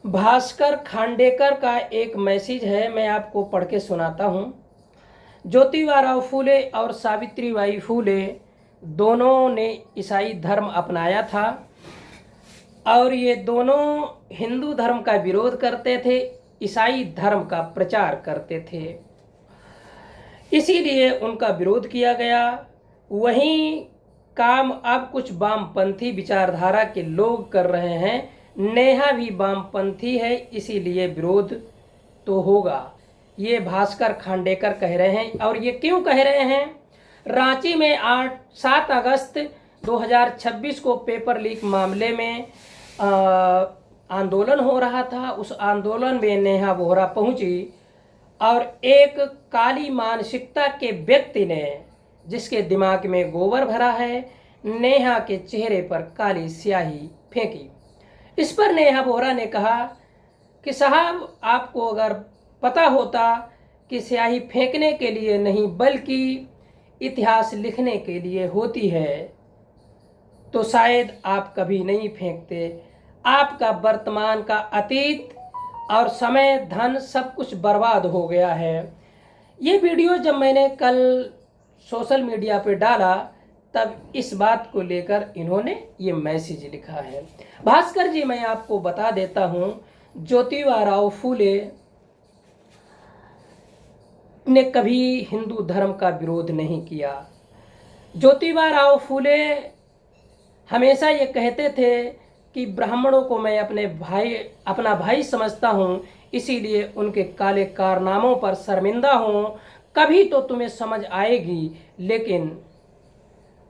भास्कर खांडेकर का एक मैसेज है, मैं आपको पढ़ के सुनाता हूँ। ज्योतिबा फूले और सावित्रीबाई फूले दोनों ने ईसाई धर्म अपनाया था और ये दोनों हिंदू धर्म का विरोध करते थे, ईसाई धर्म का प्रचार करते थे, इसीलिए उनका विरोध किया गया। वहीं काम अब कुछ वामपंथी विचारधारा के लोग कर रहे हैं। नेहा भी वामपंथी है, इसीलिए विरोध तो होगा, ये भास्कर खांडेकर कह रहे हैं। और ये क्यों कह रहे हैं? रांची में 7 अगस्त 2026 को पेपर लीक मामले में आंदोलन हो रहा था। उस आंदोलन में नेहा बोहरा पहुंची और एक काली मानसिकता के व्यक्ति ने, जिसके दिमाग में गोबर भरा है, नेहा के चेहरे पर काली स्याही फेंकी। इस पर नेहा बोहरा ने कहा कि साहब, आपको अगर पता होता कि स्याही फेंकने के लिए नहीं बल्कि इतिहास लिखने के लिए होती है तो शायद आप कभी नहीं फेंकते। आपका वर्तमान का अतीत और समय, धन, सब कुछ बर्बाद हो गया है। ये वीडियो जब मैंने कल सोशल मीडिया पे डाला तब इस बात को लेकर इन्होंने ये मैसेज लिखा है। भास्कर जी, मैं आपको बता देता हूँ, ज्योतिबा फूले ने कभी हिंदू धर्म का विरोध नहीं किया। ज्योतिबा फूले हमेशा ये कहते थे कि ब्राह्मणों को मैं अपना भाई समझता हूँ, इसीलिए उनके काले कारनामों पर शर्मिंदा हूँ। कभी तो तुम्हें समझ आएगी, लेकिन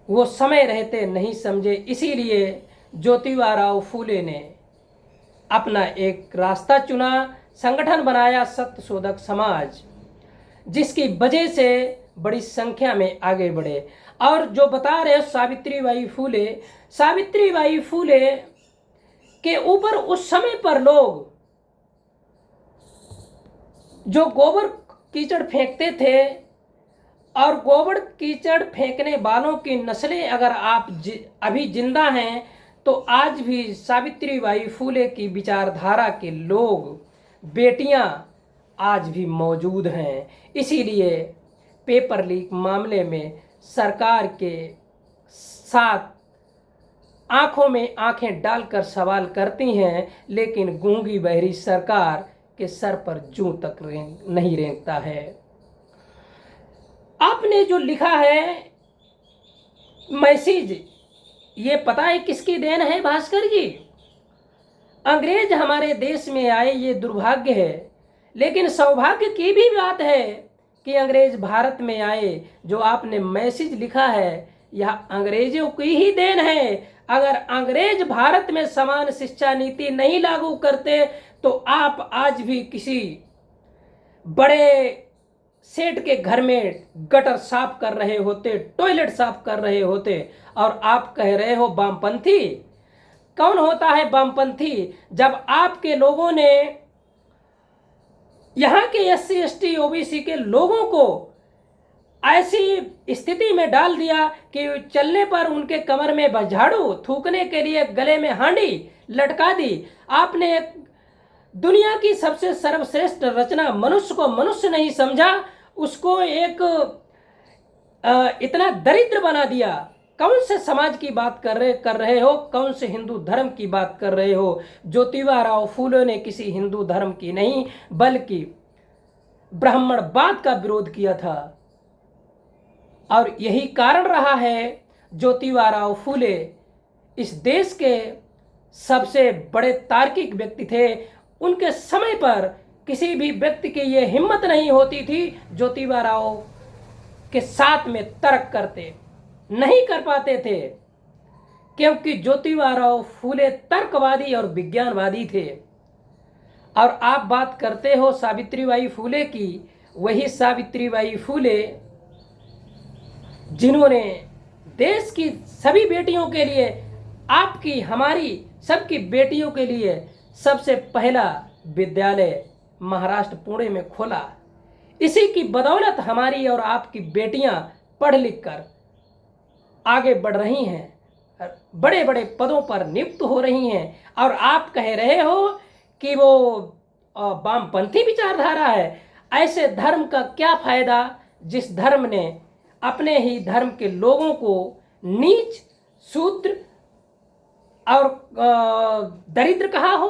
वो समय रहते नहीं समझे। इसीलिए ज्योतिबा फूले ने अपना एक रास्ता चुना, संगठन बनाया सत्यशोधक समाज, जिसकी वजह से बड़ी संख्या में आगे बढ़े। और जो बता रहे सावित्रीबाई फूले के ऊपर उस समय पर लोग जो गोबर कीचड़ फेंकते थे, और गोबर कीचड़ फेंकने वालों की नस्लें अगर आप अभी जिंदा हैं तो आज भी सावित्रीबाई फूले की विचारधारा के लोग, बेटियां आज भी मौजूद हैं। इसीलिए पेपर लीक मामले में सरकार के साथ आंखों में आंखें डालकर सवाल करती हैं, लेकिन गूंगी बहरी सरकार के सर पर जूं तक नहीं रेंगता है। आपने जो लिखा है मैसेज, ये पता है किसकी देन है भास्कर जी? अंग्रेज हमारे देश में आए, ये दुर्भाग्य है, लेकिन सौभाग्य की भी बात है कि अंग्रेज भारत में आए। जो आपने मैसेज लिखा है यह अंग्रेजों की ही देन है। अगर अंग्रेज भारत में समान शिक्षा नीति नहीं लागू करते तो आप आज भी किसी बड़े सेठ के घर में गटर साफ कर रहे होते, टॉयलेट साफ कर रहे होते, और आप कह रहे हो वामपंथी। कौन होता है वामपंथी? जब आपके लोगों ने यहाँ के SC ST OBC के लोगों को ऐसी स्थिति में डाल दिया कि चलने पर उनके कमर में झाड़ू, थूकने के लिए गले में हांडी लटका दी। आपने दुनिया की सबसे सर्वश्रेष्ठ रचना मनुष्य को मनुष्य नहीं समझा, उसको एक इतना दरिद्र बना दिया। कौन से समाज की बात कर रहे हो? कौन से हिंदू धर्म की बात कर रहे हो? ज्योतिबा फूले ने किसी हिंदू धर्म की नहीं बल्कि ब्राह्मणवाद का विरोध किया था, और यही कारण रहा है ज्योतिबा फूले इस देश के सबसे बड़े तार्किक व्यक्ति थे। उनके समय पर किसी भी व्यक्ति की ये हिम्मत नहीं होती थी ज्योतिबा के साथ में तर्क करते, नहीं कर पाते थे, क्योंकि ज्योतिबा फूले तर्कवादी और विज्ञानवादी थे। और आप बात करते हो सावित्रीबाई फूले की, वही सावित्रीबाई फूले जिन्होंने देश की सभी बेटियों के लिए, आपकी हमारी सबकी बेटियों के लिए सबसे पहला विद्यालय महाराष्ट्र पुणे में खोला। इसी की बदौलत हमारी और आपकी बेटियां पढ़ लिख कर आगे बढ़ रही हैं, बड़े बड़े पदों पर नियुक्त हो रही हैं। और आप कह रहे हो कि वो वामपंथी विचारधारा है। ऐसे धर्म का क्या फायदा जिस धर्म ने अपने ही धर्म के लोगों को नीच, शूद्र और दरिद्र कहा हो?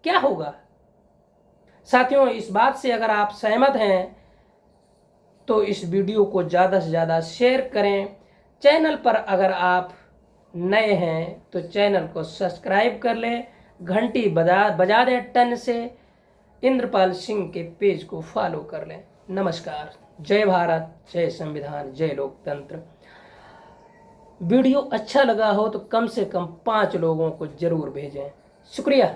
क्या होगा? साथियों, इस बात से अगर आप सहमत हैं तो इस वीडियो को ज़्यादा से ज़्यादा शेयर करें। चैनल पर अगर आप नए हैं तो चैनल को सब्सक्राइब कर लें, घंटी बजा दें टन से, इंद्रपाल सिंह के पेज को फॉलो कर लें। नमस्कार। जय भारत, जय संविधान, जय लोकतंत्र। वीडियो अच्छा लगा हो तो कम से कम 5 लोगों को जरूर भेजें। शुक्रिया।